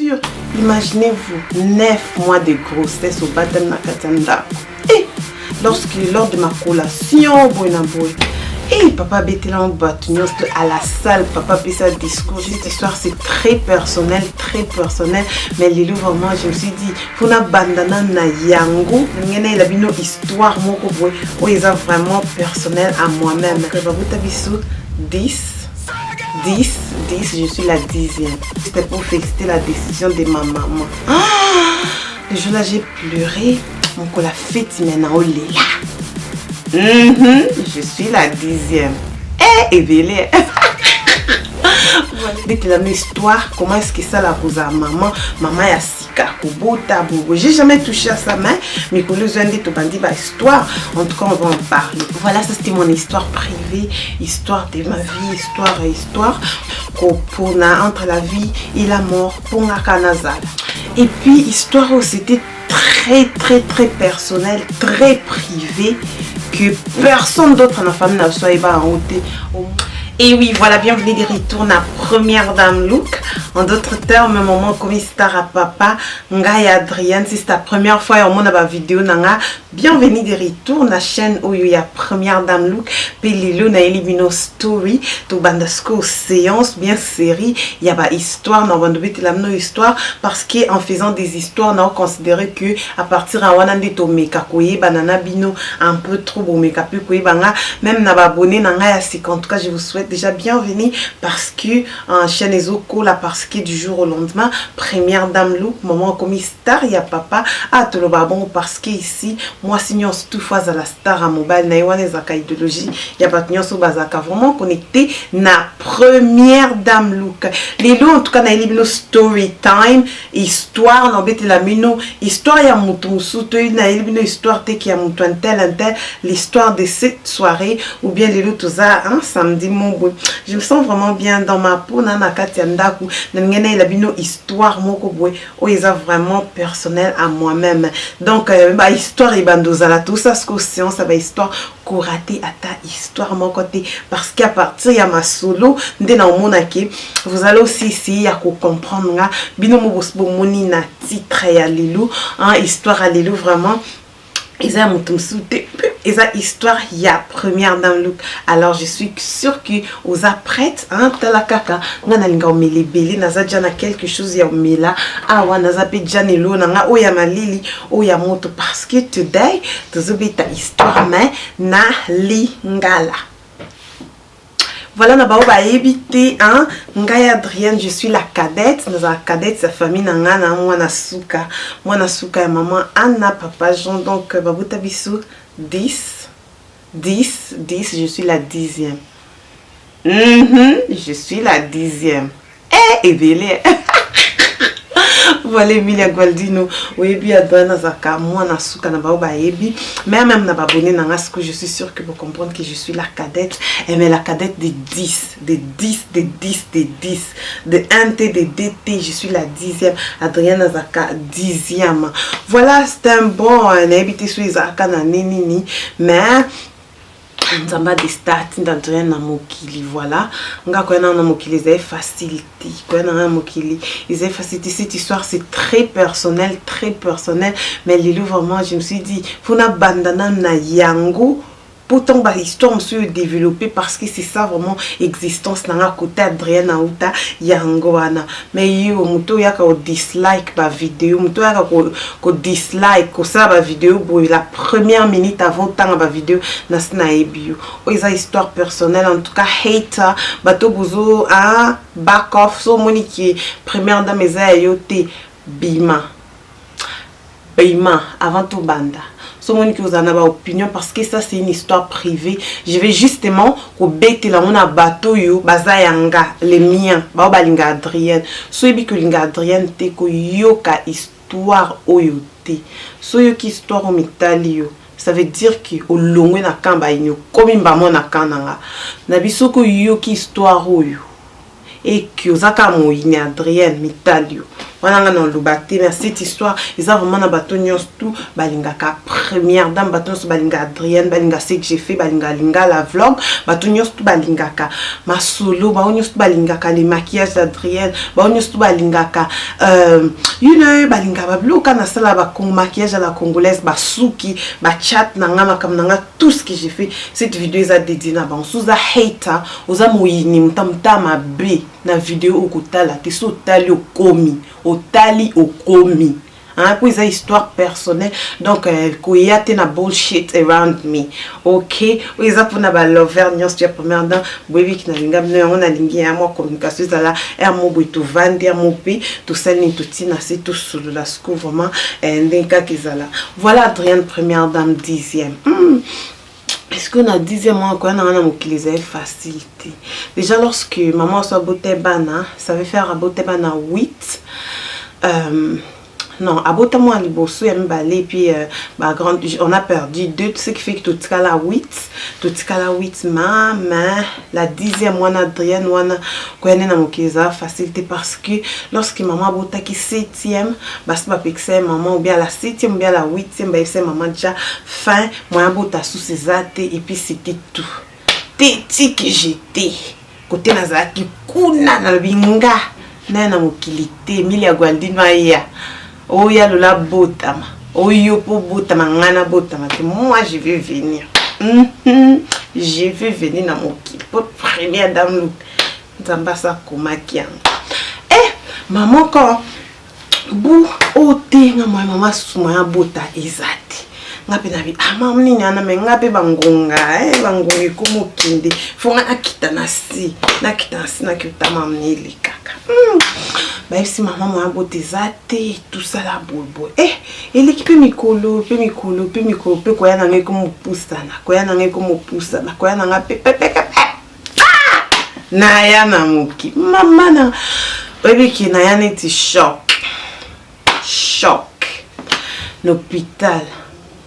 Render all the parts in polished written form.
dur. Imaginez-vous, 9 mois de grossesse au baptême Nakatanda. Et lors de ma collation, et papa Betela en bâtonnier à la salle, papa fait sa discours. Cette histoire c'est très personnel, mais Lilo vraiment je me suis dit, pour na bandana na yango, il a une histoire moko boy, où ils ont vraiment personnel à moi-même. Babuta biso 10, je suis la 10e. C'était pour féliciter la décision de ma maman. Le jour là j'ai pleuré, mon la fête maintenant au lit. Je suis la 10e. Et Bélé. Dès que la histoire, comment est-ce que ça la pose à maman? Maman ya sika, kubota, bobo. J'ai jamais touché à sa main, mais pour les gens bandi ba histoire. En tout cas, on va en parler. Voilà, ça c'était mon histoire privée, histoire de ma vie, histoire. Kopona entre la vie et la mort, pour la canazal. Et puis histoire où c'était très personnel, très privé, que personne d'autre dans la famille n'a soit pas en haute. Et oui, voilà, bienvenue de retour à Première Dame Look. En d'autres termes, maman comme star à papa, Nga et Adrienne, si c'est ta première fois au monde à ma vidéo, Nanga, bienvenue de retour à la chaîne où il y a Première Dame Look. Puis Lilo na elimino story, to bandasco séance, bien série, il y a pas histoire, non bandobé la histoire parce que en faisant des histoires, on considéré que à partir à wanande to meka koye banana bino un peu trop bon meka peu koye banga même na ba abonné nanga ya sik. En tout cas, je vous souhaite déjà bienvenue parce que en chaîne ezoko là parce que du jour au lendemain Première Dame Look maman comme star ya papa à tout le babon parce que ici moi signons tout fois à la star à mobile na iwane zaka idéologie ya pas nyonso bazaka vraiment connecté na Première Dame Look les lots en tout cas na elibino story time histoire na bete la mino histoire ya mutu musuto na elibino histoire te qui a mutu un tel l'histoire de cette soirée ou bien les lots toza hein samedi mon je me sens vraiment bien dans ma peau na katiandaku n'engena il a bino histoire moko boy o isa vraiment personnel à moi-même donc bah histoire et bandozala tout ça ce que séance ça va histoire raté à ta histoire mon côté parce qu'à partir ya ma solo ndena omonaki vous allez aussi essayer à comprendre nga bino mo moni na titre ya lelo hein histoire à lelo vraiment isa mutumsute isa histoire ya Première Dame Look. Alors je suis sûre que vous apprêtez hein tala kaka ngana linga omele belé naza jana quelque chose ya omela awa naza pe janelo nanga oya malili oya moto parce que today tozobeta histoire mais na lingala. Voilà, na bao ba ebité hein ngai Adrienne, je suis la cadette, nous la cadette sa famille nanga na mwana suka ya maman Anna papa Jean donc babuta biso 10, je suis la 10e. Je suis la 10e. Et Bélé. Voilà Emilia Gualdino oyebi adana zaka mwana suka na bao ba yebi mais même na babonné na ce que je suis sûre que vous comprendre que je suis la cadette et mais la cadette de 10 de 1T de 2T je suis la 10e Adrienne Zaka 10e. Voilà, c'est un bon habité sur Zaka na nini mais nzamba de start d'Adrienne na mokili voilà nga ko na mokili zay facilité ko na mokili ils facilité cette histoire c'est très personnel mais lelo vraiment je me suis dit faut na bandana na yango pourtant bah histoire me développée parce que c'est ça vraiment existence na côté Adrienne na uta yangoana mais yo muto yaka o dislike ba vidéo muto yaka ko dislike ko ça ba vidéo boy la première minute avant tant ba vidéo na sna ebio o isa histoire personnelle en tout cas hater bato bozo a back off so moniki Première Dame eza yote bima avant tout banda. So moni que vous en avez opinion parce que ça c'est une histoire privée. Je vais justement au bête là on a bateau yo bazayanga les miens ba balinga Adrienne. So ebi que linga Adrienne te ko yoka histoire oyote. So yoki histoire o mitalio. Ça veut dire que au longue na kamba inyo comme mbamo na kananga. Na biso ko yoki histoire oyo. Et que ozaka moyini Adrienne mitalio. wana nga na lubate mais cette histoire ils ont vraiment na bato nyos tout balingaka première dame bato nyos balinga Adrienne balinga ce que j'ai fait balinga linga la vlog bato nyos tout balingaka masolo ba nyos tout balingaka les maquillages d'Adrienne ba nyos tout balingaka you know balinga ba bloka na sala ba maquillage à la congolaise ba souki ba chat nanga makam nanga tout ce que j'ai fait cette vidéo est dédiée na ba souza hater oza moyini mtamta mabe na vidéo okutala te so tali okomi otali okomi hein pour ça histoire personnelle donc koya te na bullshit around me OK oza pour na ba lover nyos tu première dans boyebi ki na linga bino na lingi ya moi communication ça et mo boito vandi ya mopi tout ça ni tout tina c'est tout sur la sco vraiment ndeka kizala voilà Adrienne première dame 10e. Est-ce qu'on a 10e mois quand on a utilisé facilité déjà lorsque maman soit beauté bana ça veut faire beauté bana 8 non abota moi liboso ya mbalé puis ba grande on a perdu 2 ce qui fait que tout cas la 8 mais la 10e mois Adrienne wana quand na mokiza facilité parce que lorsque maman bota qui 7e bas pas pexer maman ou bien la 7e ou bien la 8e ba c'est maman déjà fin moi bota sous ses athées et puis c'était tout teti que j'étais côté nazaki kuna na binga na mokilité milia gwaldino ya oya lola botama oyo po botama ngana botama que moi je vais venir je vais venir na mokili pour première dame nzamba sa komakiang maman quand bu otenga moi maman suma bota ezati ngape na bi maman nini ana me ngape bangonga bangongi komokinde fonga akita na si na kita maman nili kaka bah si maman m'a beauté zate tout ça la bobo et l'équipe mikolo pe koya na ngai comme pusana koya na ngai comme pusana koya na ngai pepe na ya na muki mama na baby ki na ya neti choc l'hôpital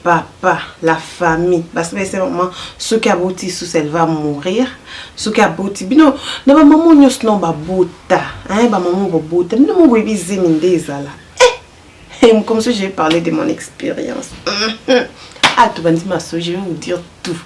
papa la famille parce que c'est vraiment ce qui a beauté sous elle va mourir ce qui a beauté bino na ba maman nyos non ba bota hein ba maman ba bota bino mo baby zemindeza là comme ça j'ai parlé de mon expérience ah tout bandi maso je vais vous dire tout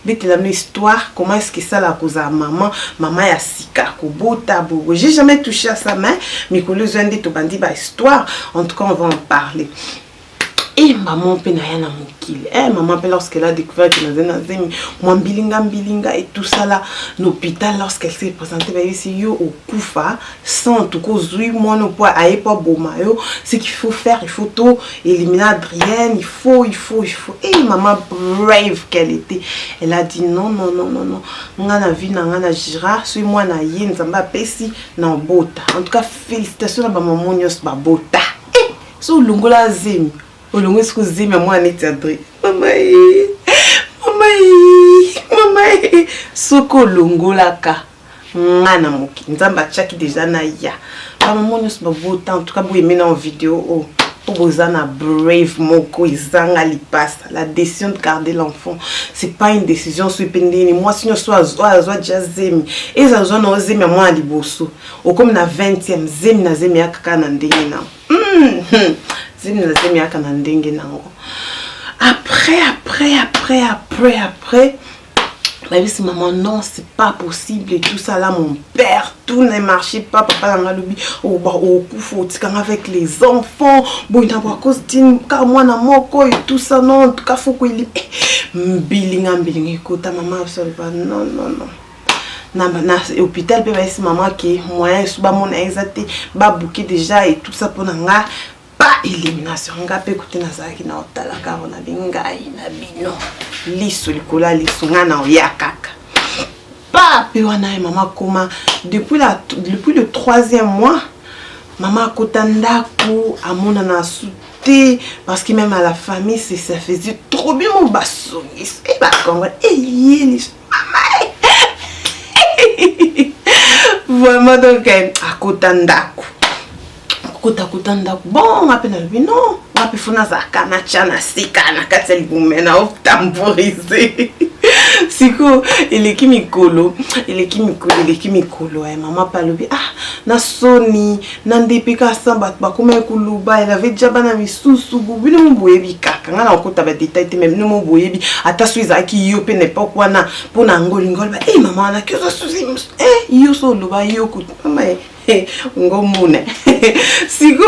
bête la même histoire comment est-ce que ça la cause à maman ya sika ko bota bobo j'ai jamais touché à sa main mais que les gens tout bandi ba histoire en tout cas on va en parler. Et maman pena yana mokili maman pe lorsqu'elle a découvert que na zemi moi bilinga et tout ça là l'hôpital lorsqu'elle s'est présentée ba ici yo okufa sans tout cause oui moi no pas aye pas bomayo ce qu'il faut faire il faut tout éliminer Adrienne il faut et maman brave qu'elle était elle a dit non ngana vie na ngana jira suis moi na ye nzamba pesi na bota en tout cas félicitations à maman nyos ba bota so lungola zemi olongo excusez moi neti Adri mama soko longolaka ngana moki nzamba tchaki déjà na ya maman nyos ba bota en tout cas vous aimez dans vidéo Bozana brave moko izanga lipasa la décision de garder l'enfant c'est pas une décision swipendeni moi sinon soit déjà zemi et ça zone no zemi moi liboso o comme na 20e zemi na zemi akaka na ndenge na zemi na zemi akaka na ndenge nango après la vie, maman, non, c'est pas possible et tout ça là, mon père, tout ne marchait pas, papa n'a lobby, au coup, avec les enfants, bon, il n'a pas cause d'une, car moi, n'a moko et tout ça, non, en tout cas, faut qu'il billing, écoute, maman, absolument, non. Na hôpital, peut être maman qui moyen, soit mon exacté, ba bouquet déjà et tout ça pour n'anga. Pas élimination ngape écouter na zaki na otala car on a bingai na bino liso likola liso ngana ya kaka pas pe wana maman comment depuis le 3e mois maman kotanda ko amona na souté parce que même à la famille ça faisait trop bien mon basso et ba kongo liso vraiment donc à kotanda kutanda bon appena non wapi funa za kana chana sika na kateli bumena of tamboriser Siko, il est qui mikolo. Maman parle bien. Ah, na Sony, nandepika samba, bakuma kuluba, elle avait déjà bana misusu, bubile mboyebi kaka. Ngana okota ba détail même no mboyebi. Ata suiza ki yope n'importe quoi na pona ngolingol ba. Eh maman na kyozo suzi. Yo so luba yo kut. Mama ngomune. Siko,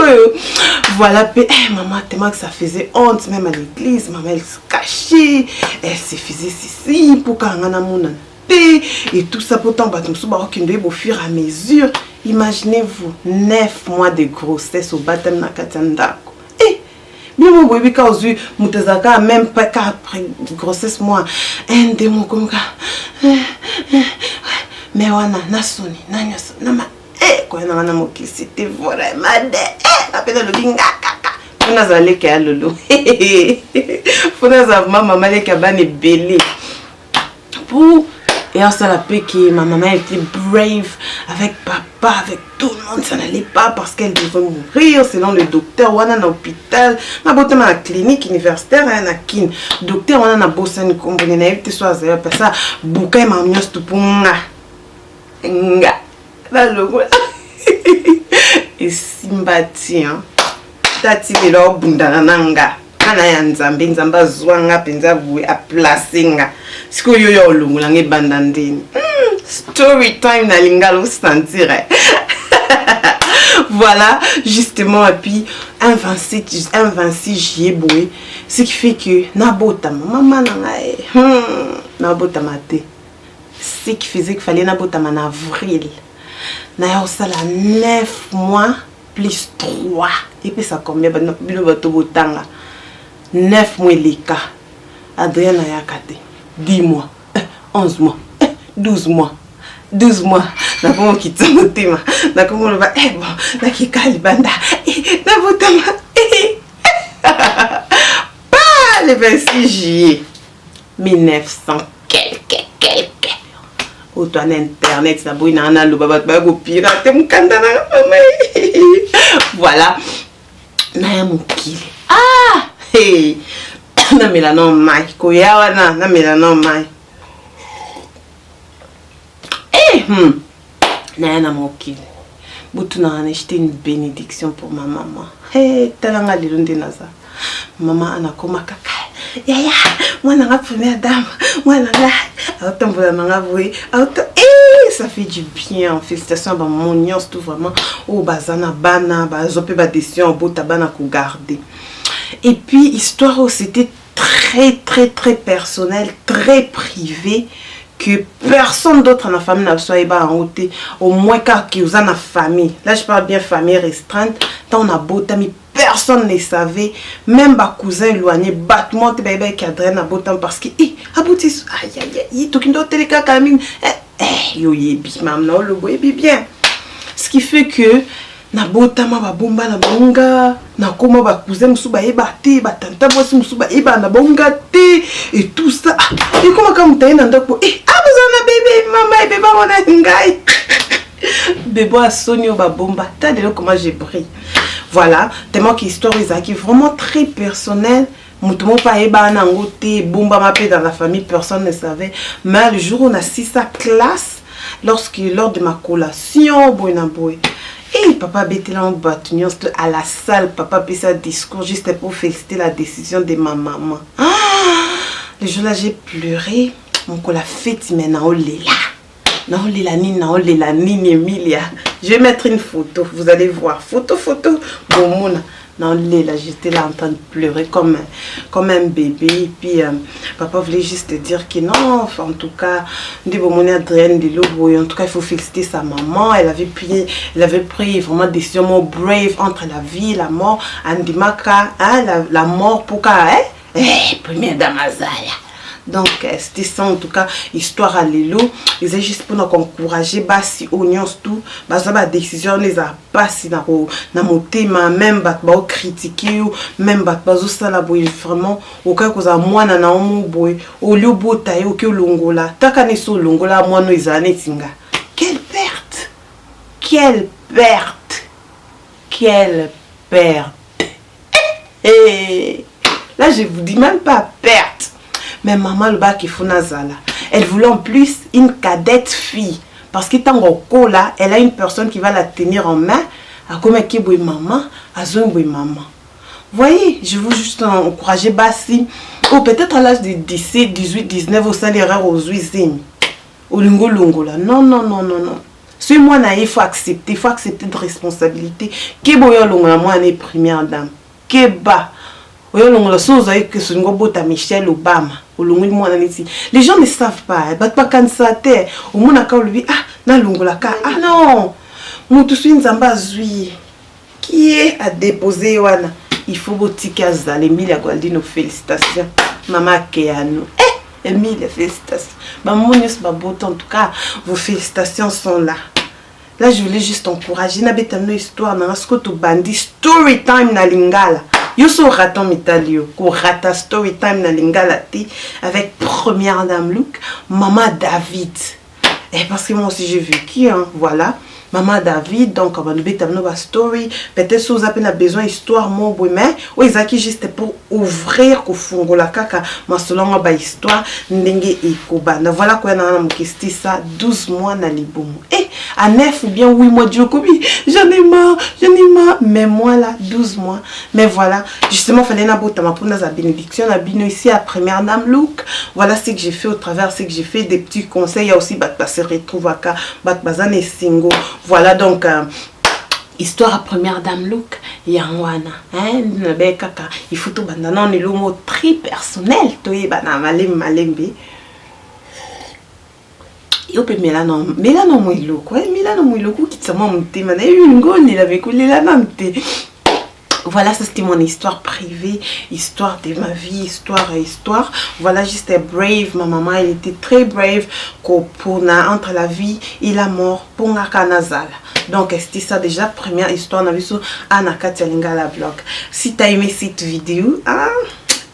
voilà pe maman tellement que ça faisait honte même à l'église, maman elle se cachait, elle se faisait ceci pour kangana mona. Et tout ça pourtant au fur et à mesure. Imaginez-vous 9 mois de grossesse au baptême na Katandako. Eh bien mon bébé quand vous mutazaka même pas après grossesse moi un des mots comme ça. Mais wana na Sony na nyoso na ma quoi na moki c'était vraiment appelle le binga kaka. Funa zale ke lolo. Funa za maman maleka bane belé. Pour et on s'en a fait que ma maman était brave avec papa, avec tout le monde, ça n'allait pas parce qu'elle devait mourir selon le docteur. On a un hôpital, ma botte ma clinique universitaire, on a kin docteur, on a un bossa ni combien na été soit ça parce ça bouquet ma mios tout pour nga la logo et simbati hein tati belo bundana nanga kana ya nzambe nzamba zwanga penza boué a placer nga siko yo yo lungu nge bandandini story time na lingalo sentir. Voilà justement et puis un 26 juillet boy ce qui fait que nabota maman nabota maté ce qui faisait qu'il fallait nabota en avril na ça la 9 mois plus 3 et puis ça combien bino bato botanga 9 mois les cas Adrien na yakate 10 mois 11 mois 12 mois 12 mois na pomo kitsamotema na komo le ba bon na kikali banda na botama pas le 26 juillet 1900 quelque auto en internet ça boina na lo baba ba go pirate mukanda na voilà na mukile ah hey na melanon mai ko yawa na melanon mai na mokile butu na acheté une bénédiction pour ma maman. Hey talanga lilonde naza maman anakoma kaka yaya mwana nga première dame mwana nga autombola nanga voye auto ça fait du bien. Félicitations à mon nions tout vraiment au bazana bana bazope ba décision bota bana ko garder. Et puis histoire c'était très personnel, très privé, que personne d'autre dans la famille n'a soit en haute, au moins car qui vous en a famille. Là je parle bien famille restreinte. Tant on a beau mais personne ne savait, même ma cousin éloigné, battement de bébé qui adresse à botam parce que abouti aïe tout qui doit téléca camine yo yebi mam non le boy bien. Ce qui fait que na botama ba bomba na bonga na koma ba cousin musuba eba te ba tanta bosi musuba eba na bonga te et tout ça et comment comme t'es dans ndako besoin bébé maman et bébé on a ngai bébé a sonné ba bomba t'as de comment j'ai pris. Voilà tellement que histoire qui est vraiment très personnelle. Moutomo pa eba na ngote bomba ma pe dans la famille personne ne savait, mais le jour où on a assis sa classe lors de ma collation boy. Et papa bêtait là en bâtonnion à la salle, papa fait sa discours juste pour féliciter la décision de ma maman. Le jour-là, j'ai pleuré. Mon co la fête maintenant au lela. Nini Emilia. Je vais mettre une photo, vous allez voir. Photo. Bon mon non lela, j'étais là en train de pleurer comme un bébé. Et puis papa voulait juste dire que non, enfin, en tout cas, Adrienne de l'eau, en tout cas, il faut féliciter sa maman. Elle avait pris vraiment des décisions brave entre la vie et la mort. Andimaka, hein, la mort pour première dame Azaya. Donc c'était ça en tout cas histoire à l'élo. Ils étaient juste pour nous encourager basi oignons tout basa ba décision les a passé na mon thème même ba critiquer ou même ba ça la boy vraiment au cas que ça moi na mon boy au lieu botaye au que longola taka ne so longola moi no izane tinga. Quelle perte. Et là je vous dis même pas perte. Mais maman le bas qui faut nazala. Elle voulait en plus une cadette fille. Parce que tant qu'au là, elle a une personne qui va la tenir en main. À comme qui est maman, à zone maman. Voyez, je veux juste encourager Bassi. Ou peut-être à l'âge de 17, 18, 19, au sein d'erreur aux 8 ans. Au lungo lungo là. Non, non, non, non, non. Si moi il faut accepter de responsabilité. Qui boyo longa moi est première dame. Qui bas. Oyo longa so ozaï que ce ngo bota Michelle Obama. Au lungo moi ici. Les gens ne savent pas. Bat pas quand ça te. Au mona ka lui ah na lungo la ka. Ah non. Mutu suis nzamba zui. Qui est à déposer wana. Il faut botique azale Emilia Gualdino félicitations. Maman Keano. Emilia félicitations. Maman Nius Babot en tout cas vos félicitations sont là. Là, je voulais juste encourager. Na betano histoire na ce que tu bandi story time na lingala. Yo so raton mitalio. Ko rata story time na lingala ti avec première dame Luc, maman David. Et parce que moi aussi j'ai vécu hein, voilà. Maman David, donc on va nous mettre une story. Peut-être si vous avez besoin d'histoire, mon beau mais ou ils acquis juste pour ouvrir au fond la caca, ma selon ba histoire, n'engue et kobana. Voilà quoi na m'kesti ça 12 mois na liboum. Et à 9 ou bien 8 mois de Jokobi, j'en ai marre, mais moi là 12 mois. Mais voilà, justement fallait na bota ma pour na bénédiction na bino ici à première dame Luc. Voilà ce que j'ai fait au travers, ce que j'ai fait des petits conseils, il y a aussi bat se retrouve à ka bat bazan et single. Voilà donc histoire à première dame Luc Yangwana hein kaka il faut tout bandana on est le mot très personnel to bana malembe yo pe melano mwilo quoi melano mwilo qui tsama mutema na une ngoni la vekolela namte. Voilà, ça c'était mon histoire privée, histoire de ma vie, histoire. Voilà, juste brave. Ma maman, elle était très brave entre la vie et la mort pour Nakanazal. Donc, c'était ça déjà, première histoire. On a vu sur Anakatia Lingala blog. Si tu as aimé cette vidéo, hein,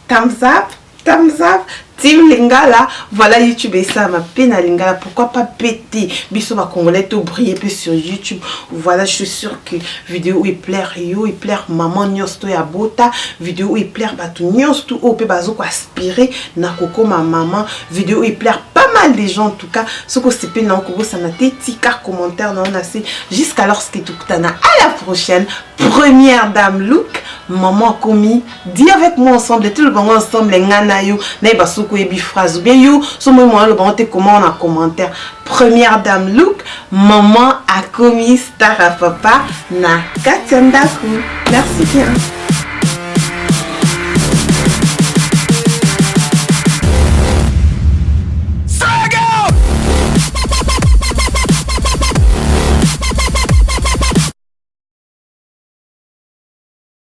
thumbs up. Team Lingala, voilà YouTube et ça ma peine à Lingala, pourquoi pas péter biso ma congolais tout briller peu sur YouTube. Voilà, je suis sûre que vidéo il plaire yo, il plaire maman nyos to ya bota, vidéo il plaire batu nyos tout au pe bazo ko aspirer na koko ma maman, vidéo il plaire pas mal de gens en tout cas, ce que c'est pe na ko ça na tika commentaire na on a jusqu'à lorsque tout tana à la prochaine première dame Luc. Maman Komi, dis avec moi ensemble, tout le monde ensemble, les nganayo, na basoko ebi phrase, bien yo, so moi le bon te comment on a commentaire. Première dame Luc, maman a commis star à papa, na Katiandaku. Merci bien.